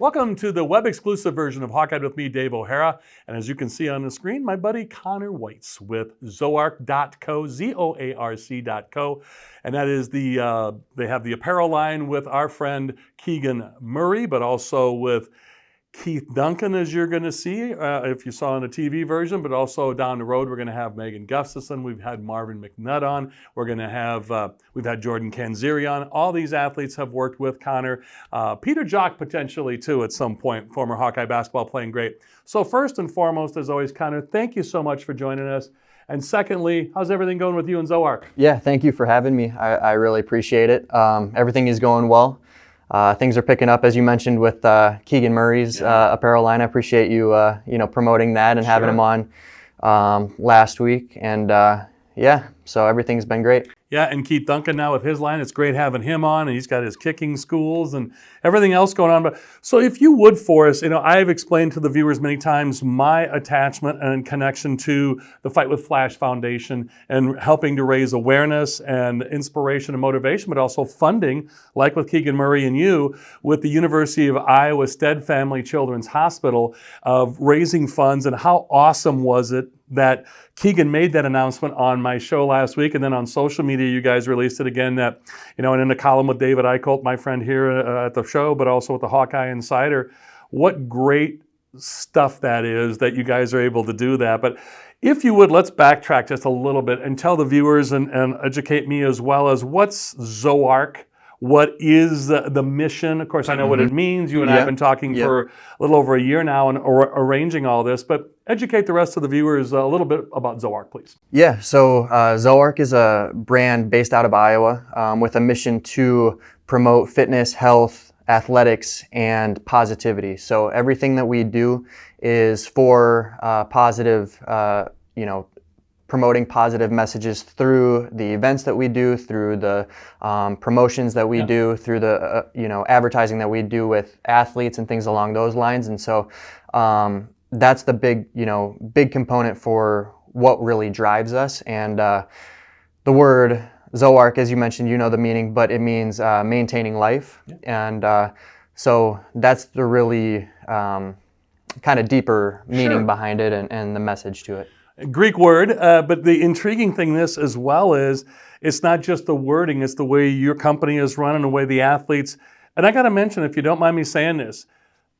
Welcome to the web-exclusive version of Hawkeyed with me, Dave O'Hara. And as you can see on the screen, my buddy Connor Weitz with Zoarc.co, Zoarc.co. And that is they have the apparel line with our friend Keegan Murray, but also with Keith Duncan, as you're going to see, if you saw in the TV version, but also down the road, we're going to have Megan Gustafson. We've had Marvin McNutt on. We're going to have, we've had Jordan Canzeri on. All these athletes have worked with Connor. Peter Jock potentially too at some point, former Hawkeye basketball playing great. So first and foremost, as always, Connor, thank you so much for joining us. And secondly, how's everything going with you and Zoarc? Yeah, thank you for having me. I really appreciate it. Everything is going well. Things are picking up, as you mentioned, with Keegan Murray's apparel line. I appreciate you, promoting that and having him on last week. And so everything's been great. Yeah, and Keith Duncan now with his line. It's great having him on, and he's got his kicking schools and everything else going on. But so if you would for us, I've explained to the viewers many times my attachment and connection to the Fight with Flash Foundation and helping to raise awareness and inspiration and motivation, but also funding, like with Keegan Murray and you, with the University of Iowa Stead Family Children's Hospital of raising funds. And how awesome was it that Keegan made that announcement on my show last week, and then on social media you guys released it again, that, and in a column with David Eicholt, my friend here at the show, but also with the Hawkeye Insider. What great stuff that is that you guys are able to do that. But if you would, let's backtrack just a little bit and tell the viewers and educate me as well as what's Zoarc. What is the mission? Of course, I know what it means. You and I have been talking for a little over a year now and arranging all this, but educate the rest of the viewers a little bit about Zoarc, please. Yeah, so Zoarc is a brand based out of Iowa with a mission to promote fitness, health, athletics, and positivity. So everything that we do is for positive, promoting positive messages through the events that we do, through the promotions that we do, through the advertising that we do with athletes and things along those lines. And so that's the big component for what really drives us. And the word Zoarc, as you mentioned, the meaning, but it means maintaining life. And so that's the really kind of deeper meaning behind it and the message to it. Greek word, but the intriguing thing this as well is it's not just the wording, it's the way your company is run and the way the athletes, and I got to mention, if you don't mind me saying this,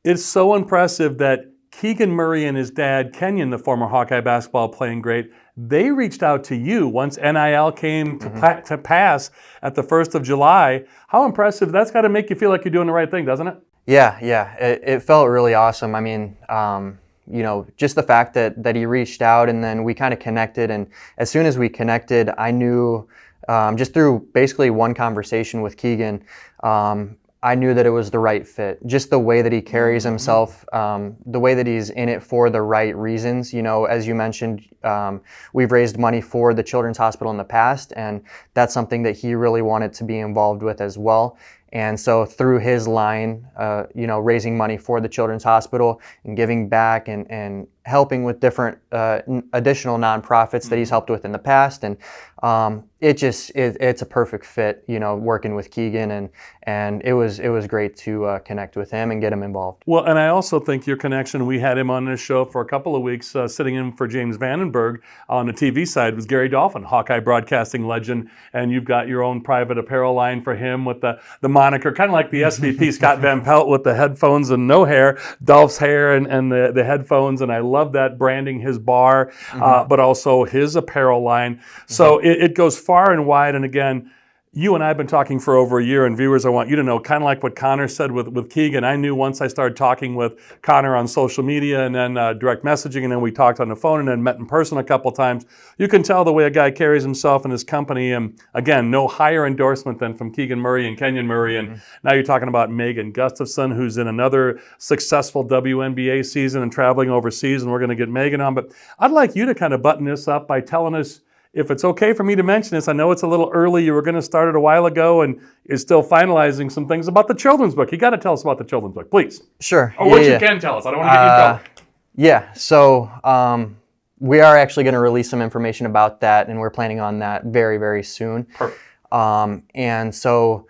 it's so impressive that Keegan Murray and his dad, Kenyon, the former Hawkeye basketball playing great, they reached out to you once NIL came to pass at the 1st of July. How impressive. That's got to make you feel like you're doing the right thing, doesn't it? Yeah. It felt really awesome. I mean, just the fact that he reached out and then we kind of connected. And as soon as we connected, I knew just through basically one conversation with Keegan, I knew that it was the right fit. Just the way that he carries himself, the way that he's in it for the right reasons. As you mentioned, we've raised money for the Children's Hospital in the past, and that's something that he really wanted to be involved with as well. And so through his line, raising money for the Children's Hospital and giving back and helping with different additional nonprofits that he's helped with in the past. And it's a perfect fit, working with Keegan, and it was great to connect with him and get him involved. Well, and I also think your connection, we had him on this show for a couple of weeks, sitting in for James Vandenberg on the TV side, was Gary Dolphin, Hawkeye broadcasting legend, and you've got your own private apparel line for him with the moniker, kind of like the SVP Scott Van Pelt with the headphones and no hair, Dolph's hair and the headphones, and I love that branding, his bar, but also his apparel line. So it goes far and wide, and again, you and I have been talking for over a year, and viewers, I want you to know, kind of like what Connor said with Keegan, I knew once I started talking with Connor on social media and then direct messaging, and then we talked on the phone and then met in person a couple times, you can tell the way a guy carries himself and his company, and again, no higher endorsement than from Keegan Murray and Kenyon Murray, and now you're talking about Megan Gustafson, who's in another successful WNBA season and traveling overseas, and we're going to get Megan on, but I'd like you to kind of button this up by telling us, if it's okay for me to mention this, I know it's a little early. You were going to start it a while ago and is still finalizing some things about the children's book. You got to tell us about the children's book, please. Sure. Or what you can tell us. I don't want to get you in trouble. Yeah. So we are actually going to release some information about that, and we're planning on that very, very soon. Perfect. And so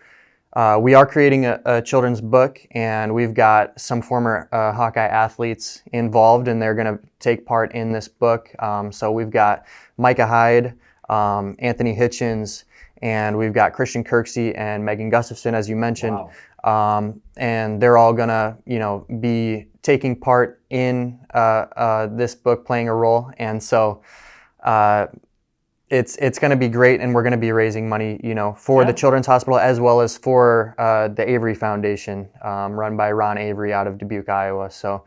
we are creating a children's book, and we've got some former Hawkeye athletes involved, and they're going to take part in this book. So we've got Micah Hyde, Anthony Hitchens, and we've got Christian Kirksey and Megan Gustafson, as you mentioned. Wow. And they're all going to, be taking part in this book, playing a role. And so it's going to be great, and we're going to be raising money, for the Children's Hospital as well as for the Avery Foundation, run by Ron Avery out of Dubuque, Iowa. So,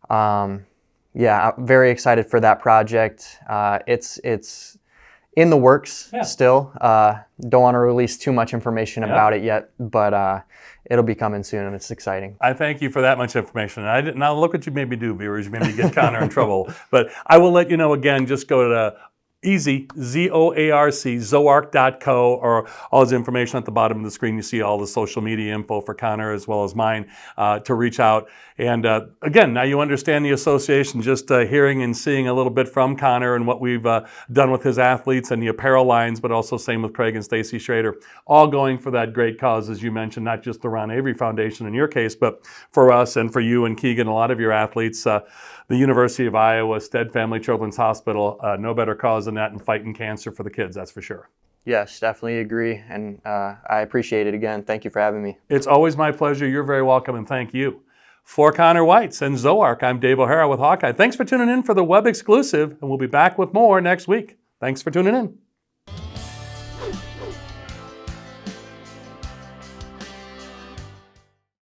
I'm very excited for that project. It's in the works still. Don't want to release too much information about it yet, but it'll be coming soon, and it's exciting. I thank you for that much information. Now look what you made me do, viewers. You made me get Connor in trouble. But I will let you know again, just go to easy, Z-O-A-R-C, Zoarc.co, or all his information at the bottom of the screen. You see all the social media info for Connor as well as mine to reach out. And again, now you understand the association, just hearing and seeing a little bit from Connor and what we've done with his athletes and the apparel lines, but also same with Craig and Stacy Schrader, all going for that great cause, as you mentioned, not just the Ron Avery Foundation in your case, but for us and for you and Keegan, a lot of your athletes, the University of Iowa, Stead Family Children's Hospital, no better cause than that in fighting cancer for the kids, that's for sure. Yes, definitely agree, and I appreciate it again. Thank you for having me. It's always my pleasure. You're very welcome, and thank you. For Connor Weitz and Zoarc, I'm Dave O'Hara with Hawkeye. Thanks for tuning in for the web exclusive, and we'll be back with more next week. Thanks for tuning in.